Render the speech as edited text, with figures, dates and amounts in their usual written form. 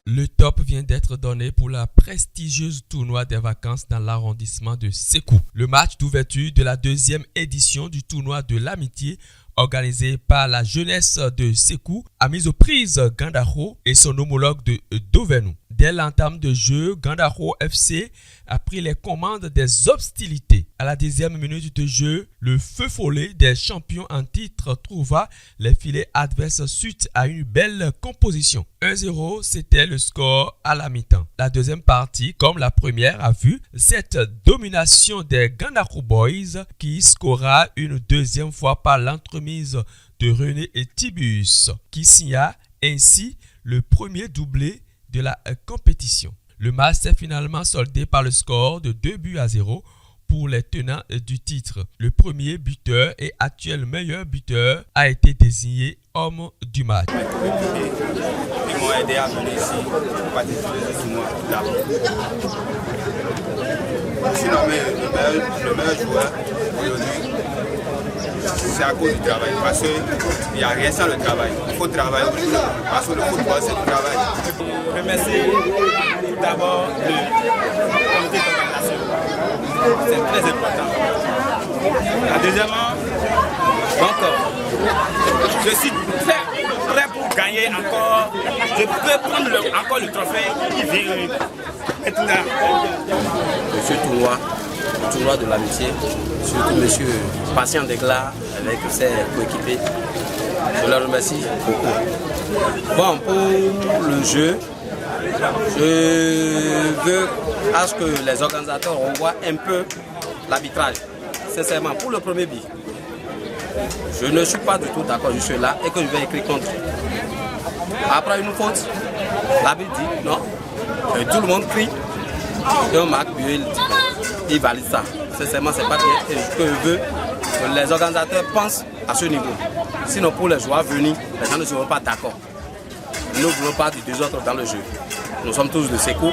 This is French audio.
Le top vient d'être donné pour la prestigieuse tournoi des vacances dans l'arrondissement de Sékou. Le match d'ouverture de la deuxième édition du tournoi de l'amitié organisé par la jeunesse de Sékou a mis aux prises Gandaro et son homologue de Dovenou. Dès l'entame de jeu, Gandaro FC a pris les commandes des hostilités. À la 10e minute de jeu, le feu follet des champions en titre trouva les filets adverses suite à une belle composition. 1-0, c'était le score à la mi-temps. La deuxième partie, comme la première, a vu cette domination des Gandaro Boys qui scora une deuxième fois par l'entremise de René et Tibus, qui signa ainsi le premier doublé de la compétition. Le match s'est finalement soldé par le score de 2-0 pour les tenants du titre. Le premier buteur et actuel meilleur buteur a été désigné homme du match. Ils m'ont aidé à venir ici pour participer sur moi d'abord. Sinon, le meilleur joueur aujourd'hui, c'est à cause du travail. Parce qu'il n'y a rien sans le travail. Il faut travailler. Parce que le football, c'est du travail. Je remercie tout d'abord le comité d'organisation. C'est très important. Deuxièmement, je suis très prêt pour gagner encore. Je peux prendre encore le trophée qui vient maintenant. Ce tournoi, le tournoi de l'amitié, surtout M. Patient Degla avec ses coéquipiers, je le remercie beaucoup. Bon, pour le jeu, je veux à ce que les organisateurs revoient un peu l'arbitrage. Sincèrement, pour le premier but, je ne suis pas du tout d'accord, je suis là et que je vais écrire contre. Après une faute, l'arbitre dit non, et tout le monde crie, et on marque, il valide ça. Sincèrement, c'est pas bien. Et ce que je veux, que les organisateurs pensent à ce niveau. Sinon, pour les joueurs venus, les gens ne seront pas d'accord. Nous ne voulons pas du désordre dans le jeu. Nous sommes tous de Sékou.